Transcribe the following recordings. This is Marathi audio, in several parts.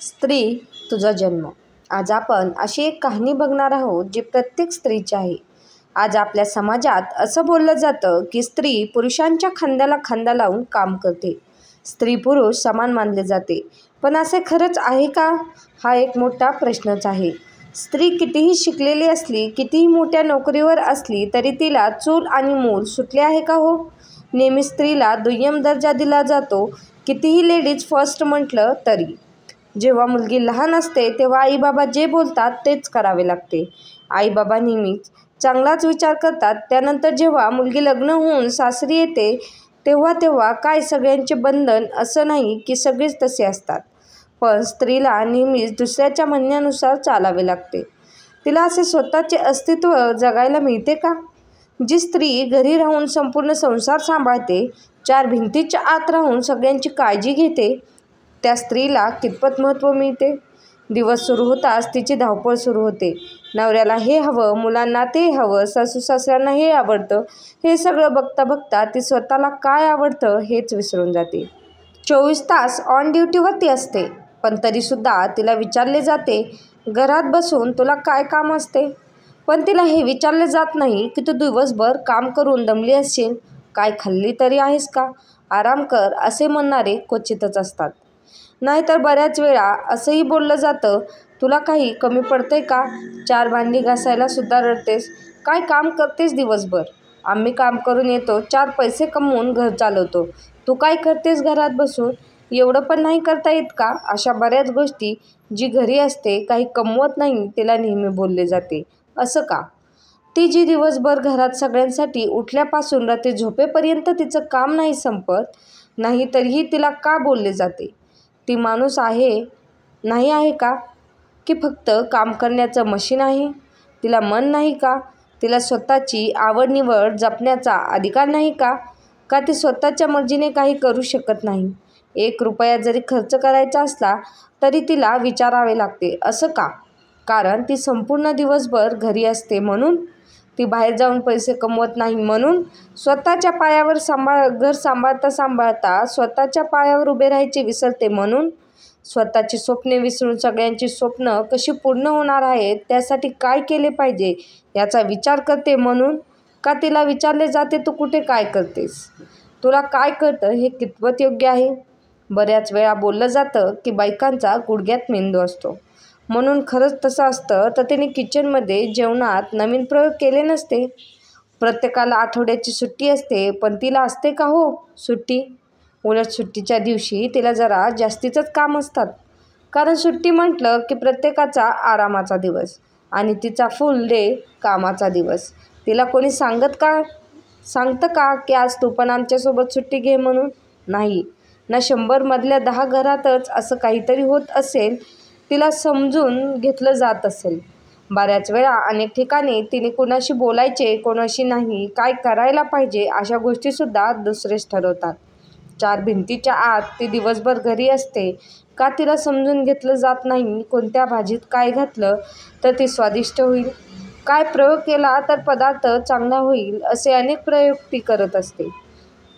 स्त्री तुझा जन्म. आज आपण अशी एक कहाणी बघणार आहोत जी प्रत्येक स्त्रीची आहे. आज आपल्या समाजात असं बोललं जातं की स्त्री पुरुषांच्या खांद्याला खांदा लावून काम करते. स्त्री पुरुष समान मानले जाते. पण असे खरंच आहे का? हा एक मोठा प्रश्नच आहे. स्त्री कितीही शिकलेली असली, कितीही मोठ्या नोकरीवर असली तरी तिला चूल आणि मूल सुटले आहे का हो? नेहमी स्त्रीला दुय्यम दर्जा दिला जातो, कितीही लेडीज फर्स्ट म्हटलं तरी. जेव्हा मुलगी लहान असते तेव्हा आईबाबा जे बोलतात तेच करावे लागते. आईबाबा नेहमीच चांगलाच विचार करतात. त्यानंतर जेव्हा मुलगी लग्न होऊन सासरी येते तेव्हा काय सगळ्यांचे बंधन असं नाही की सगळेच तसे असतात. पण स्त्रीला नेहमीच दुसऱ्याच्या म्हणण्यानुसार चालावे लागते. तिला असे स्वतःचे अस्तित्व जगायला मिळते का? जी स्त्री घरी राहून संपूर्ण संसार सांभाळते, चार भिंतीच्या आत राहून सगळ्यांची काळजी घेते, त्या स्त्रीला कितपत महत्त्व मिळते? दिवस सुरू होताच तिची धावपळ सुरू होते. नवऱ्याला हे हवं, मुलांना ते हवं, सासू सासऱ्यांना हे आवडतं. हे सगळं बघता बघता ती स्वतःला काय आवडतं हेच विसरून जाते. 24 तास ऑन ड्युटीवरती असते, पण तरीसुद्धा तिला विचारले जाते, घरात बसून तुला काय काम असते? पण तिला हे विचारले जात नाही की तू दिवसभर काम करून दमली असशील, काय खाल्ली तरी आहेस का? आराम कर असे म्हणणारे क्वचितच असतात. नाहीतर बऱ्याच वेळा असंही बोललं जातं, तुला काही कमी पडतंय का? 4 भांडी घासायला सुद्धा रडतेस, काय काम करतेस दिवसभर? आम्ही काम करून येतो, 4 पैसे कमवून घर चालवतो, तू काय करतेस घरात बसून? एवढं पण नाही करता येत का? अशा बऱ्याच गोष्टी जी घरी असते, काही कमवत नाही, तिला नेहमी बोलले जाते. असं का? ती जी दिवसभर घरात सगळ्यांसाठी उठल्यापासून रात्री झोपेपर्यंत तिचं काम नाही संपत, नाही तरीही तिला का बोलले जाते? ती माणूस आहे नाही आहे का? की फक्त काम करण्याचं मशीन आहे? तिला मन नाही का? तिला स्वतःची आवड-निवड जपण्याचा अधिकार नाही का? का ती स्वतःच्या मर्जीने काही करू शकत नाही? 1 रुपया जरी खर्च करायचा असला तरी तिला विचारावे लागते. असं का? कारण ती संपूर्ण दिवसभर घरी असते म्हणून? ती बाहेर जाऊन पैसे कमवत नाही म्हणून? स्वतःच्या पायावर घर सांभाळता सांभाळता स्वतःच्या पायावर उभे राहायचे विसरते म्हणून? स्वतःची स्वप्ने विसरून सगळ्यांची स्वप्न कशी पूर्ण होणार आहेत, त्यासाठी काय केले पाहिजे याचा विचार करते म्हणून? का तिला विचारले जाते, तू कुठे काय करतेस? तुला काय कळतं हे कितपत योग्य आहे? बऱ्याच वेळा बोललं जातं की बायकांचा गुडघ्यात मेंदू असतो. म्हणून खरंच तसं असतं तर तिने किचनमध्ये जेवणात नवीन प्रयोग केले नसते. प्रत्येकाला आठवड्याची सुट्टी असते, पण तिला असते का हो सुट्टी? उलट सुट्टीच्या दिवशी तिला जरा जास्तीचंच काम असतात. कारण सुट्टी म्हटलं की प्रत्येकाचा आरामाचा दिवस आणि तिचा फुल डे कामाचा दिवस. तिला कोणी सांगतं का की आज तू पण आमच्यासोबत सुट्टी घे म्हणून? नाही ना. 100 मधल्या 10 घरातच असं काहीतरी होत असेल, तिला समजून घेतलं जात असेल. बऱ्याच वेळा अनेक ठिकाणी तिने कोणाशी बोलायचे, कोणाशी नाही, काय करायला पाहिजे अशा गोष्टीसुद्धा दुसरेच ठरवतात. 4 भिंतीच्या आत ती दिवसभर घरी असते. का तिला समजून घेतलं जात नाही? कोणत्या भाजीत काय घातलं तर ती स्वादिष्ट होईल, काय प्रयोग केला तर पदार्थ चांगला होईल, असे अनेक प्रयोग ती करत असते.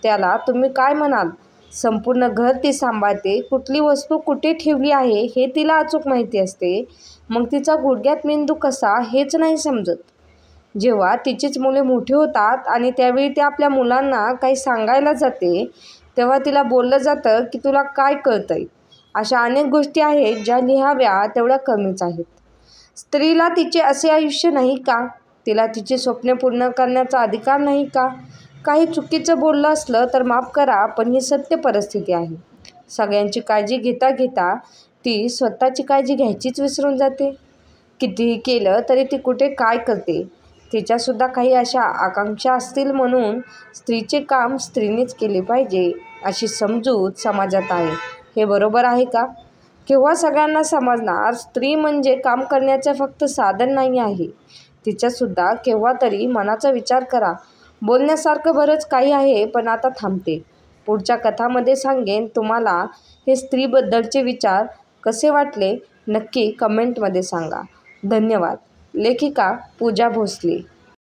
त्याला तुम्ही काय म्हणाल? संपूर्ण घर ती सांभाळते, कुठली वस्तू कुठे ठेवली आहे हे तिला अचूक माहिती असते. मग तिचा गुडघ्यात मेंदू कसा हेच नाही समजत. जेव्हा तिचीच मुले मोठी होतात आणि त्यावेळी ती आपल्या मुलांना काही सांगायला जाते तेव्हा तिला बोललं जातं की तुला काय कळतंय? अशा अनेक गोष्टी आहेत ज्या लिहाव्या तेवढ्या कमीच आहेत. स्त्रीला तिचे असे आयुष्य नाही का? तिला तिची स्वप्ने पूर्ण करण्याचा अधिकार नाही का? काही चुकीचं बोललं असलं तर माफ करा, पण ही सत्य परिस्थिती आहे. सगळ्यांची काळजी घेता घेता ती स्वतःची काळजी घ्यायचीच विसरून जाते. कितीही केलं तरी ती कुठे काय करते? तिच्यासुद्धा काही अशा आकांक्षा असतील म्हणून स्त्रीचे काम स्त्रीनेच केले पाहिजे अशी समजूत समाजात आहे. हे बरोबर आहे का? केव्हा सगळ्यांना समजणार स्त्री म्हणजे काम करण्याचं फक्त साधन नाही आहे. तिच्यासुद्धा केव्हा तरी मनाचा विचार करा. बोलण्यासारखं बरंच काही आहे, पण आता थांबते. पुढच्या कथामध्ये सांगेन तुम्हाला हे स्त्रीबद्दलचे विचार कसे वाटले. नक्की कमेंटमध्ये सांगा. धन्यवाद. लेखिका पूजा भोसले.